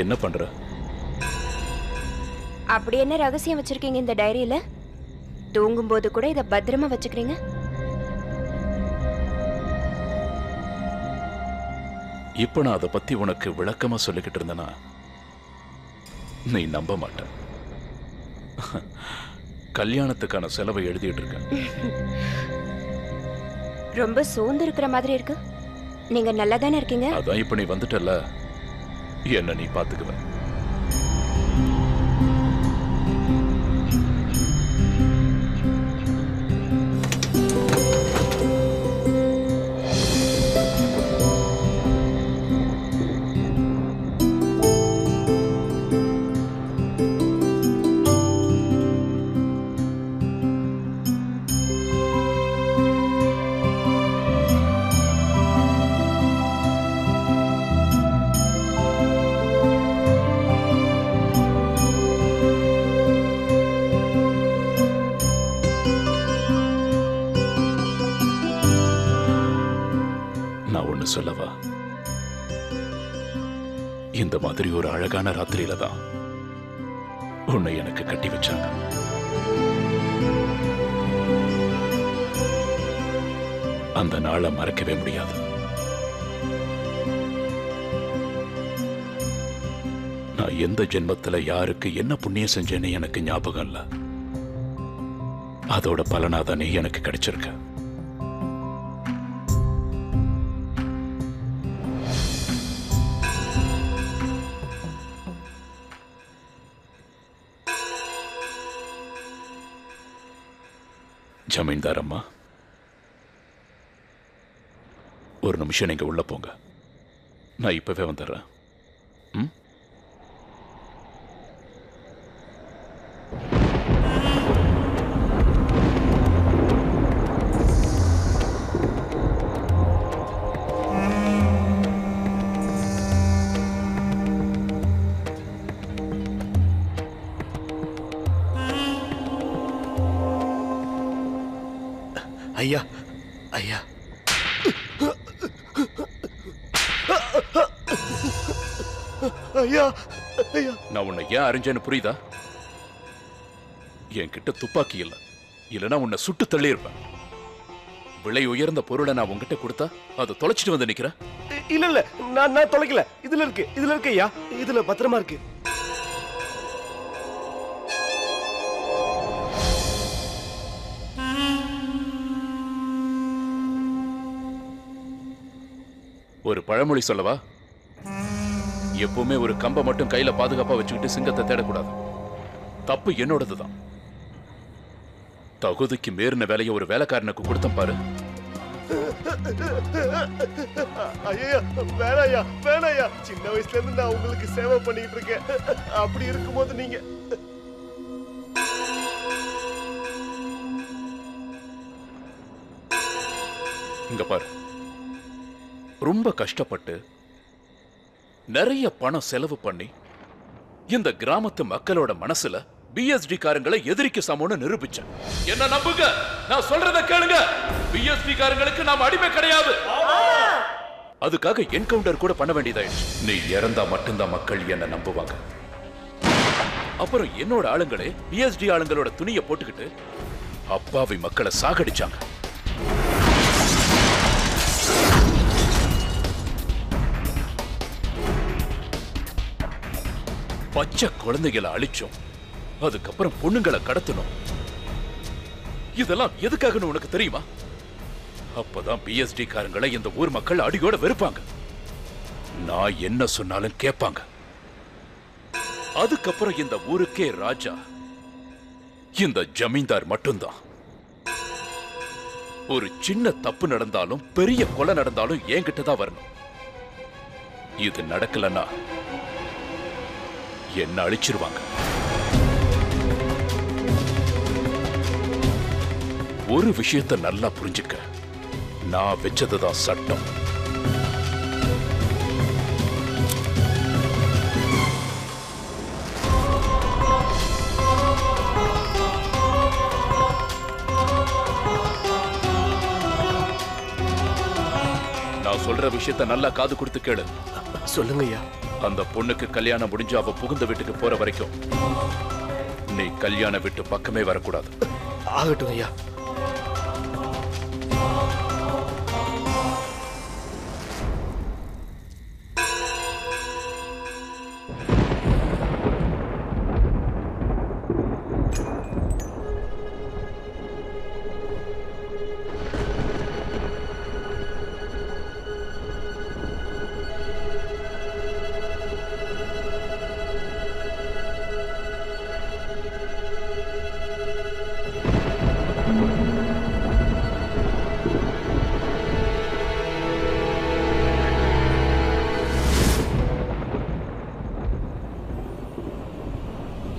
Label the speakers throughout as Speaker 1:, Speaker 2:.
Speaker 1: என்ன பண்ற?
Speaker 2: அப்படி என்ன ரகசியம் வச்சிருக்கீங்க இந்த டைரியில? தூங்கும் போது கூட இத பத்திரமா வச்சுக்கிறீங்க.
Speaker 1: இப்ப நான் அதை பத்தி உனக்கு விளக்கமா சொல்லிக்கிட்டு இருந்தேனா நீ நம்ப மாட்ட. கல்யாணத்துக்கான செலவை எழுதிட்டு இருக்கேன்.
Speaker 2: ரொம்ப சோர்ந்து இருக்கிற மாதிரி இருக்கு. நீங்க நல்லா தானே இருக்கீங்க?
Speaker 1: அதான் இப்ப நீ வந்துட்டல, என்ன நீ பாத்துக்குவ. சொல்லவா, இந்த மாதிரி ஒரு அழகான ராத்திரியில தான் உன்னை எனக்கு கட்டி வச்சாங்க. அந்த நாளை மறக்கவே முடியாது. நான் எந்த ஜென்மத்துல யாருக்கு என்ன புண்ணியம் செஞ்சேன்னு எனக்கு ஞாபகம் இல்ல. அதோட பலனாதானே எனக்கு கிடைச்சிருக்க. ஜமீன்தார் அம்மா, ஒரு நிமிஷம் நீங்க உள்ள போங்க. நான் இப்பவே வந்துடுறேன்.
Speaker 3: ஐயா, ஐயா, ஐயா, ஐயா,
Speaker 1: நான் உன்னை ஏன் அறிஞ்சேன்னு புரியுதா? என்கிட்ட துப்பாக்கி இல்ல, இல்லனா உன்னை சுட்டு தள்ளி இருப்பேன். விலை உயர்ந்த பொருளை நான் உங்ககிட்ட கொடுத்தா அதை தொலைச்சிட்டு வந்து நிக்கிறேன்.
Speaker 3: இல்ல இல்ல, நான் தொலைக்கல. இதுல இருக்கு ஐயா, இதுல பத்திரமா இருக்கு.
Speaker 1: ஒரு பழமொழி சொல்லவா? எப்பவுமே ஒரு கம்பை மட்டும் கையில பாதுகாப்பா வச்சுக்கிட்டு சிங்கத்தை தேடக்கூடாது. தப்பு என்னோடதுதான். தகுதிக்கு மீறின வேலையை ஒரு வேலைக்காரனுக்கு கொடுத்தேன் பாரு.
Speaker 3: ஐயா, வேணாயா, வேணாயா. சின்ன வயசுல இருந்து நான் உங்களுக்கு சேவை பண்ணிட்டு இருக்கேன். அப்படி இருக்கும்போது நீங்க
Speaker 1: இங்க பாரு, ரொம்ப கஷ்டப்பட்டு நிறைய பணம் செலவு பண்ணி இந்த கிராமத்து மக்களோட மனசுல பிஎஸ்டி காரங்களை எதிரிக்கு சமம்னு நிரூபிச்சேன். என்ன நம்புங்க, நான் சொல்றத கேளுங்க. பிஎஸ்டி காரங்களுக்கு நாம் அடிமை கிடையாது. அதுக்காக என்கவுண்டர் கூட பண்ண வேண்டியதாயிடுச்சு. நீ இறந்தா மட்டும்தான் மக்கள் என்ன நம்புவாங்க. அப்புறம் என்னோட ஆளுங்களே பிஎஸ்டி ஆளுங்களோட துணியை போட்டுக்கிட்டு அப்பாவி மக்களை சாகடிச்சாங்க. பச்சை குழந்தைகளை அழிச்சோம். அதுக்கப்புறம் பொண்ணுங்களை கடத்தணும். இதெல்லாம் எதுக்காகன்னு உனக்கு தெரியுமா? அப்பதான் பிஎஸ்டி காரங்களை இந்த ஊர் மக்கள் அடியோட வெறுப்பாங்க. நான் என்ன சொன்னாலும் கேட்பாங்க. அதுக்கப்புறம் இந்த ஊருக்கே ராஜா இந்த ஜமீன்தார் மட்டும்தான். ஒரு சின்ன தப்பு நடந்தாலும் பெரிய கொலை நடந்தாலும் என்கிட்ட தான் வரணும். இது நடக்கலன்னா என்ன அழிச்சிருவாங்க. ஒரு விஷயத்தை நல்லா புரிஞ்சுக்க, நான் வச்சதுதான் சட்டம். நான் சொல்ற விஷயத்தை நல்லா காது கொடுத்து கேளு.
Speaker 3: சொல்லுங்க ஐயா.
Speaker 1: அந்த பொண்ணுக்கு கல்யாணம் முடிஞ்சு அவ புகுந்த வீட்டுக்கு போற வரைக்கும் நீ கல்யாண வீட்டு பக்கமே வரக்கூடாது.
Speaker 3: ஆகட்டும் ஐயா.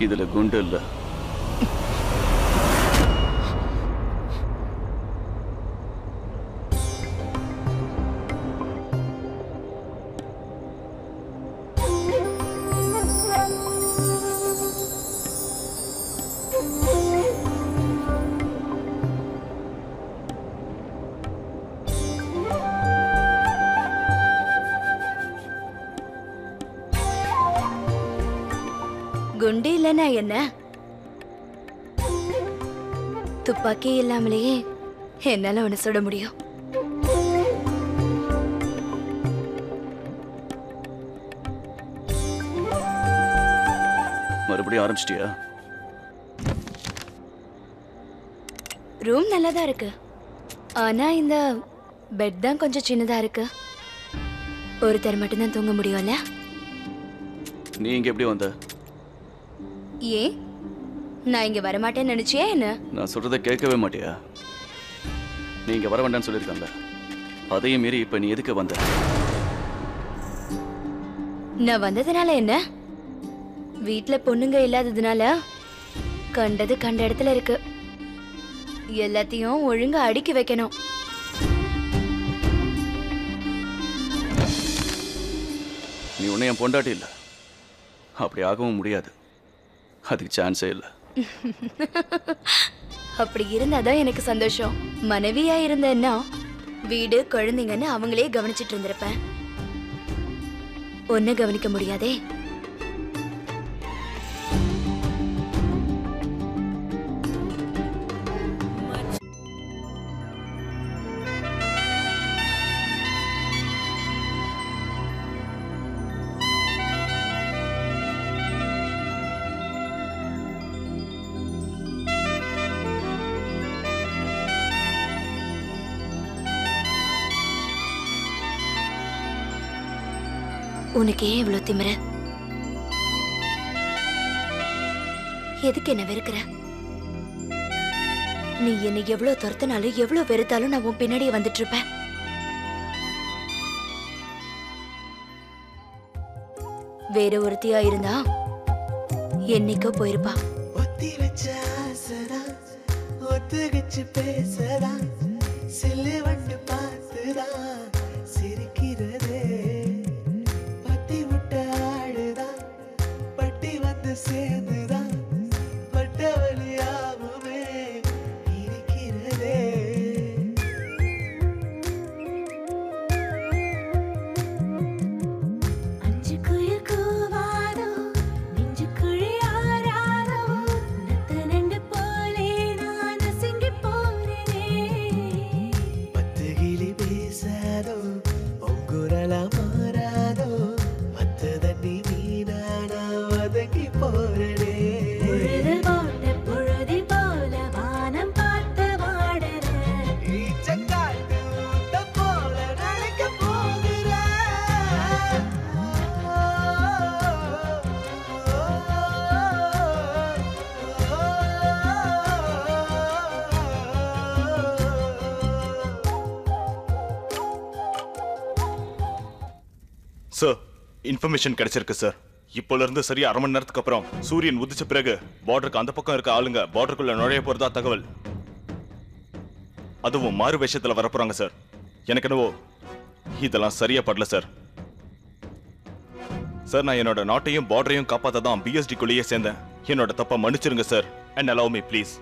Speaker 4: இதுல குண்டு இல்ல.
Speaker 5: குண்டு இல்லனா என்ன? துப்பாக்கி இல்லாமலேயே என்னால உன்னை சுட முடியும்.
Speaker 4: மறுபடியும் ஆரம்பிச்சிட்டியா?
Speaker 5: ரூம் நல்லாதான் இருக்கு. ஆனா இந்த பெட் தான் கொஞ்சம் சின்னதா இருக்கு. ஒருத்தர் மட்டும்தான் தூங்க முடியும்ல?
Speaker 4: நீ இங்க எப்படி வந்த?
Speaker 5: ஏன் நான் இங்க வரமாட்டேன்னு நினைச்சியா என்ன?
Speaker 4: நான் சொல்றதை கேட்கவே மாட்டியா? நீ இங்க வர வேண்டாம்னு சொல்லியிருக்காங்க. அதையும் மீறி இப்ப நீ எதுக்கு வந்த?
Speaker 5: நான் வந்ததுனால என்ன? வீட்ல பொண்ணுங்க இல்லாததுனால கண்டது கண்ட இடத்துல இருக்கு. எல்லாத்தையும் ஒழுங்கா அடுக்கி வைக்கணும்.
Speaker 4: நீ உன்னை என் பொண்டாட்டி இல்ல. அப்படி ஆகவும் முடியாது. அதுக்கு சான்ஸே இல்லை.
Speaker 5: அப்படி இருந்தாதான் எனக்கு சந்தோஷம். மனைவியா இருந்தேன்னா வீடு குழந்தைங்கன்னு அவங்களே கவனிச்சிட்டு இருந்திருப்பேன். ஒன்ன கவனிக்க முடியாதே. உனக்கு ஏன் இவ்வளவு திமிர? எதுக்கு என்ன வெறுக்கிற? நீ என்னை எவ்வளவு துரத்தினாலும் எவ்வளவு வெறுத்தாலும் நான் உன் பின்னாடியே வந்துட்டு இருப்பேன். வேற ஒருத்தியா இருந்தா என்னைக்கோ போயிருப்பா.
Speaker 6: ஒத்தி வச்ச ஆசைதான் ஒத்துகிச்சு பேசதான் சில்லு வண்டு பார்த்துதான் சிரிக்கிறதே. பட்டி விட்ட ஆடுதான் பட்டி வந்து சேர்ந்துதான் பட்ட வழியாகவே இருக்கிறதே. அஞ்சு குயில் கூவாதோ நெஞ்சு குழி ஆறாதோ நத்த நண்டு போலே நான் அசங்கி போறேனே. பத்து கிளி பேசாதோ உங்குரலா மாறாதோ மத்த தண்ணி மீனானா வதங்கி போறேனே. பொழுது போட்ட பொழுதி போல வானம் பார்த்து வாடுறேன். ஈச்சக்காட்டு ஊட்ட போல நடக்க போகிறேன்.
Speaker 3: சார், இன்ஃபர்மேஷன் கிடைச்சிருக்கு சார். இப்போல இருந்து சரியா அரை மணி நேரத்துக்கு அப்புறம் சூரியன் உதிச்ச பிறகு பார்டருக்கு அந்த பக்கம் இருக்க ஆளுங்க பார்டருக்குள்ள நுழைய போறதா தகவல். அதுவும் மாறு வேஷத்துல வரப்போறாங்க சார். எனக்கு என்னவோ இதெல்லாம் சரியா படல சார். சார், நான் என்னோட நாட்டையும் பார்டரையும் காப்பாத்ததான் பிஎஸ்டி குள்ளேயே சேர்ந்தேன். என்னோட தப்ப மன்னிச்சிருங்க sir. And allow me please.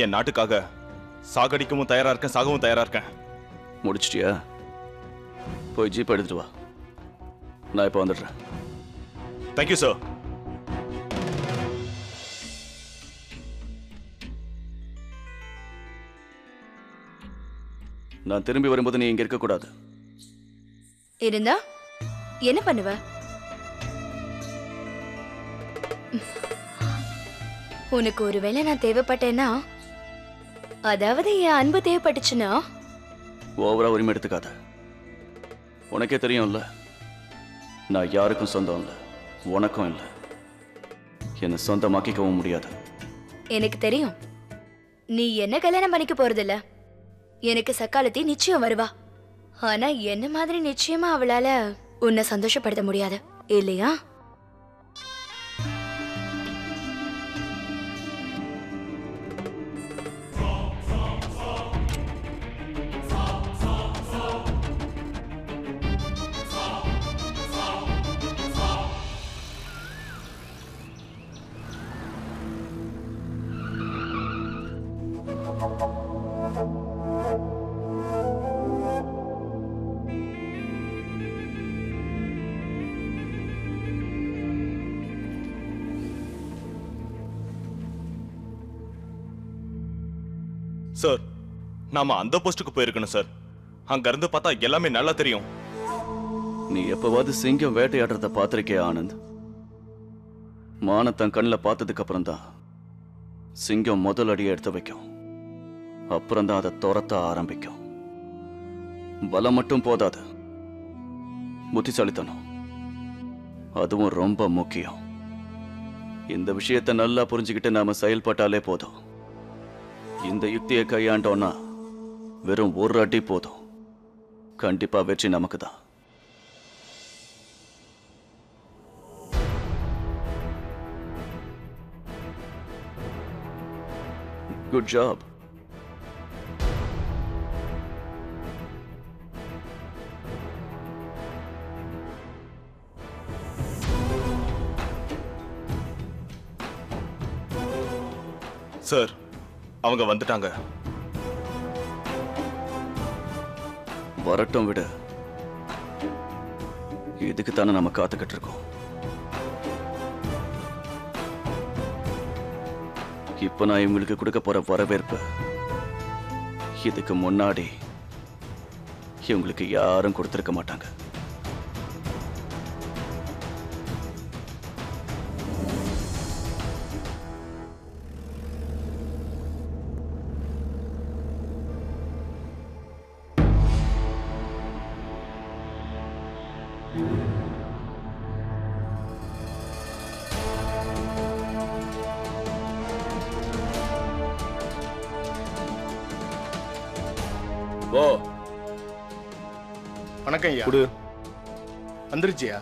Speaker 3: என் நாட்டுக்காக சாகடிக்கவும் தயாரா இருக்கேன், சாகவும் தயாரா இருக்கேன்.
Speaker 4: முடிச்சிட்டியா? போய் ஜீப் எடுத்துட்டு வா. நான் இப்போ வந்துடுறேன்.
Speaker 3: Thank you sir.
Speaker 4: நான் திரும்பி வரும்போது நீ இங்க இருக்கக்கூடாது.
Speaker 5: இருந்தா என்ன பண்ணுவ? உனக்கு ஒருவேளை நான் தேவைப்பட்டேன்னா, அதாவது என் அன்பு தேவைப்பட்டுச்சுன்னா,
Speaker 4: ஓவரா உரிமை எடுத்துக்காத. உனக்கே தெரியும்ல, நான் யாருக்கும் சொந்தம் இல்லை, உனக்கும் இல்லை. என்னை சொந்தமாக்கிக்கவும் முடியாது.
Speaker 5: எனக்கு தெரியும் நீ என்ன கல்யாணம் பண்ணிக்க போறதில்ல. எனக்கு சக்காலத்தி நிச்சயம் வருவா. ஆனா என்ன மாதிரி நிச்சயமா அவளால உன்னை சந்தோஷப்படுத்த முடியாது இல்லையா?
Speaker 3: சார், நாம அந்த போஸ்டுக்கு போயிருக்கணும் சார். அங்க இருந்து பார்த்தா எல்லாமே நல்லா தெரியும்.
Speaker 4: நீ எப்பவாவது சிங்கம் வேட்டையாடுறத பார்த்திருக்கே ஆனந்த்? மான தன் கண்ணில் பார்த்ததுக்கு அப்புறம் தான் சிங்கம் முதல் அடியை எடுத்து வைக்கும். அப்புறம் தான் அதை துரத்த ஆரம்பிக்கும். பலம் மட்டும் போதாது, புத்திசாலித்தனம் அதுவும் ரொம்ப முக்கியம். இந்த விஷயத்தை நல்லா புரிஞ்சுக்கிட்டு நாம செயல்பட்டாலே போதும். இந்த யுக்தியை கையாண்டோன்னா வெறும் ஒரு அடி போதும், கண்டிப்பா வெற்றி நமக்கு தான். Good job.
Speaker 3: சார், அவங்க வந்துட்டாங்க.
Speaker 4: வரட்டும் விடு. இதுக்கு தானே நம்ம காத்துக்கிட்டு இருக்கோம். இப்ப நான் இவங்களுக்கு கொடுக்க போற வரவேற்பு, இதுக்கு முன்னாடி இவங்களுக்கு யாரும் கொடுத்திருக்க மாட்டாங்க.
Speaker 7: ஓ, வணக்கம் ஐயா.
Speaker 4: குடு.
Speaker 7: வந்துருச்சியா?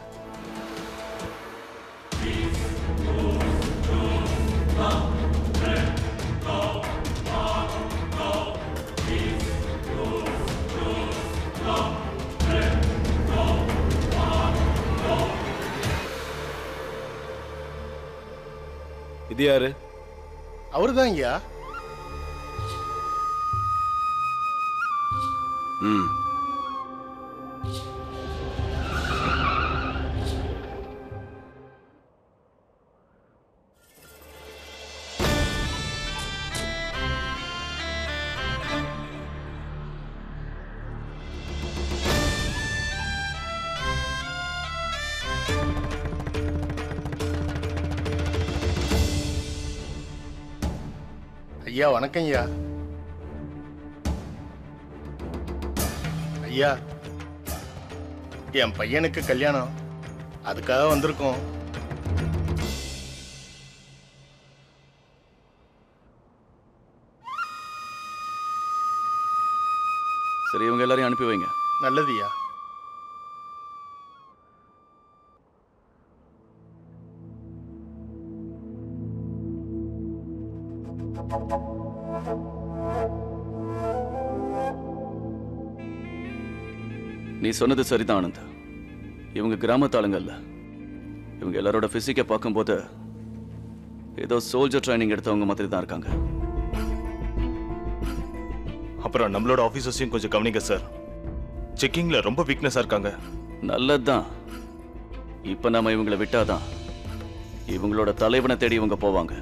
Speaker 4: இது யாரு?
Speaker 7: அவருதான் ஐயா.
Speaker 4: ம்.
Speaker 7: ஐயா வணக்கம் ஐயா. ஐயா, என் பையனுக்கு கல்யாணம், அதுக்காக வந்திருக்கோம்.
Speaker 4: சரி, இவங்க எல்லாரையும் அனுப்பி வைங்க.
Speaker 7: நல்லது ஐயா.
Speaker 4: நீ சொன்னது சரிதான் ஆனந்த். இவங்க கிராமத்து ஆளுங்கல்ல. இவங்க எல்லாரோட பிசிக்கை பார்க்கும்போது ஏதோ சோல்ஜர் ட்ரைனிங் எடுத்தவங்க மாதிரி தான் இருக்காங்க.
Speaker 3: அப்புறம் நம்மளோட ஆபீசர்ஸையும் கொஞ்சம் கவனிங்க சார். செக்கிங்ல ரொம்ப வீக்னஸா இருக்காங்க.
Speaker 4: நல்லதுதான். இப்ப நாம இவங்களை விட்டாதான் இவங்களோட தலைவனை தேடி இவங்க போவாங்க.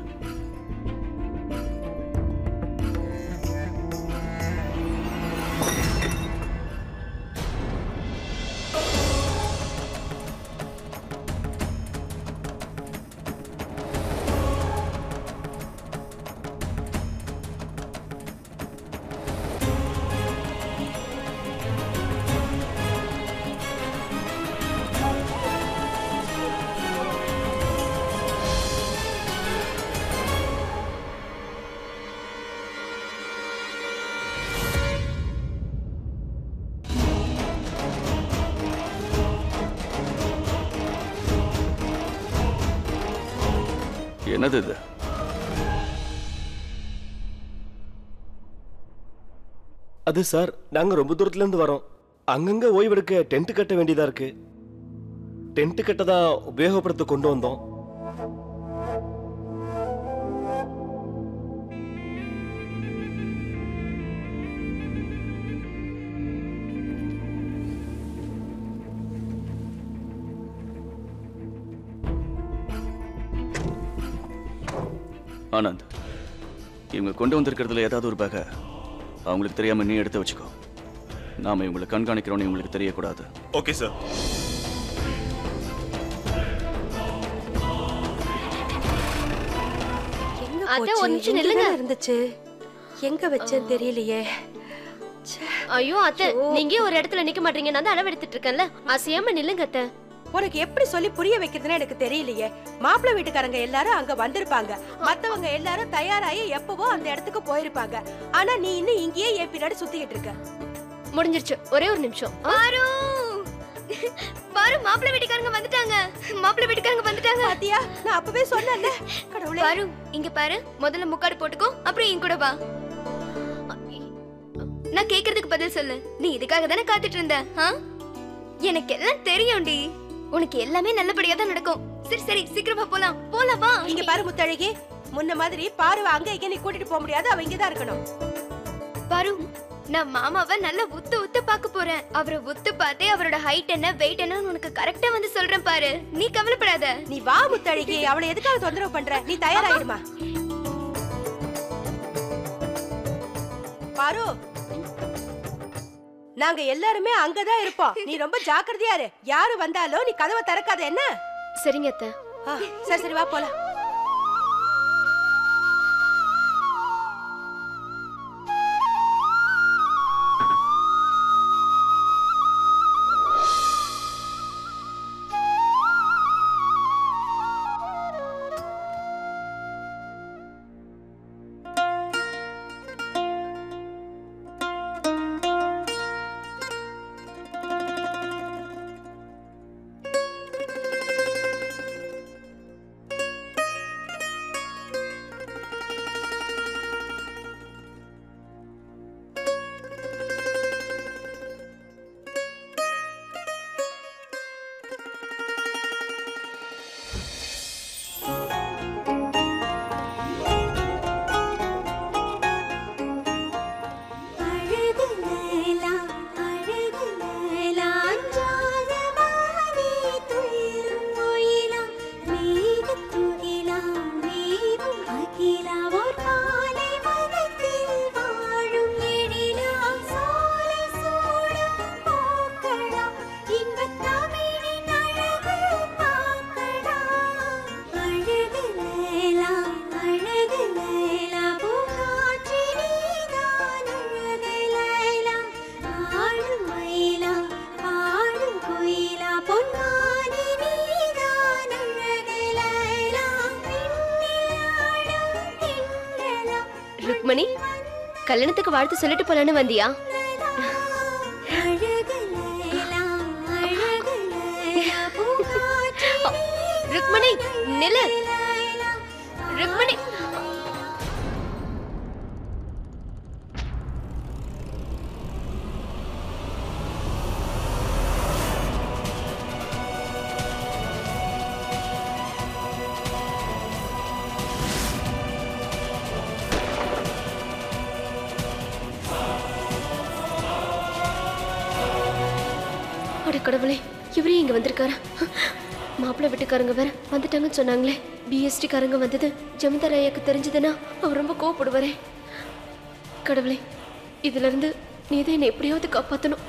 Speaker 4: என்னது இது?
Speaker 8: அது சார், நாங்க ரொம்ப தூரத்துல இருந்து வரோம். அங்கங்க ஓய்வெடுக்க டென்ட் கட்ட வேண்டியதா இருக்கு. டென்ட் கட்ட தான் உபயோகப்படுத்த கொண்டு வந்தோம்.
Speaker 4: ஆனந்த், இவங்க கொண்டு வந்திருக்கிறதுல ஏதாவது ஒரு பேக அவங்களுக்கு தெரியாம நீ எடுத்து வச்சுக்கோ. நாம இவங்களை கண்காணிக்கிறோம்னு இவங்களுக்கு தெரியக்கூடாது.
Speaker 3: Okay sir.
Speaker 9: அத்தை ஒரு நிமிஷம் நில்லுங்க. இருந்துச்சு எங்க வச்சேன்னு தெரியலையே.
Speaker 10: ஐயோ அத்தை, நீங்க ஒரு இடத்துல நிக்க மாட்டீங்க. நான் தான் அளவு எடுத்துட்டு இருக்கேன்ல, அசையாம நில்லுங்க அத்தை.
Speaker 9: உனக்கு எப்படி சொல்லி புரிய வைக்கிறதுன்னு எனக்கு தெரியலையே. மாப்பிள்ளை வீட்டுக்காரங்க எல்லாரும் அங்க வந்திருப்பாங்க, மத்தவங்க எல்லாரும் தயாராகி எப்பவோ அந்த இடத்துக்கு போயிருப்பாங்க. ஆனா நீ இன்னும் இங்கேயே என் பின்னாடி சுத்திக்கிட்டு இருக்க.
Speaker 10: முடிஞ்சிருச்சு, ஒரே ஒரு நிமிஷம்.
Speaker 5: பாரு பாரு, மாப்பிள்ளை வீட்டுக்காரங்க வந்துட்டாங்க. மாப்பிள்ளை வீட்டுக்காரங்க வந்துட்டாங்க.
Speaker 9: பாத்தியா, நான் அப்பவே சொன்னேன்ல. கடவுளே.
Speaker 5: பாரு, இங்க பாரு. முதல்ல முக்காடு போட்டுக்கோ, அப்புறம் என் கூட வா. நான் கேக்குறதுக்கு பதில் சொல்லு. நீ இதுக்காக தானே காத்துட்டு இருந்த? எனக்கு எல்லாம் தெரியும்டி. உனக்கு எல்லாமே நல்லபடியா தான் நடக்கும். சரி சரி, சீக்கிரமா போலாம். போலாம் வா.
Speaker 9: இங்க பாரு முத்தழகி, முன்ன மாதிரி பாருவ அங்க இங்க நீ கூட்டிட்டு போக முடியாது. அவ இங்கதான் இருக்கணும்.
Speaker 5: பாரு, நான் மாமாவை நல்லா உத்து உத்து பாக்க போறேன். அவரை உத்து பார்த்தே அவரோட ஹைட் என்ன வெயிட் என்ன உனக்கு கரெக்டா வந்து சொல்றேன் பாரு. நீ கவலைப்படாத.
Speaker 9: நீ வா முத்தழகி, அவளை எதுக்காக தொந்தரவு பண்ற? நீ தயாராயிடுமா? பாரு, நாங்க எல்லாருமே அங்கதான் இருப்போம். நீ ரொம்ப ஜாக்கிரதையா இரு. யாரு வந்தாலும் நீ கதவை திறக்காத என்ன?
Speaker 10: சரிங்க அத்தை.
Speaker 9: சரி சரி, வா போலாம்.
Speaker 10: ருக்மணி, கல்யாணத்துக்கு வாழ்த்து சொல்லிட்டு போலான்னு வந்தியா? ருக்மணி நில்லு. ருக்மணி, அட கடவுளே, இவரே இங்க வந்திருக்காரா? மாப்பிள்ளை வீட்டுக்காரங்க வேற வந்துட்டாங்கன்னு சொன்னாங்களே. பிஎஸ்டி காரங்க வந்தது ஜமீன்தார் ஐயாக்கு தெரிஞ்சதுன்னா அவர் ரொம்ப கோவப்படுவாரே. கடவுளே, இதுல இருந்து நீ தான் என்னை எப்படியாவது காப்பாத்தணும்.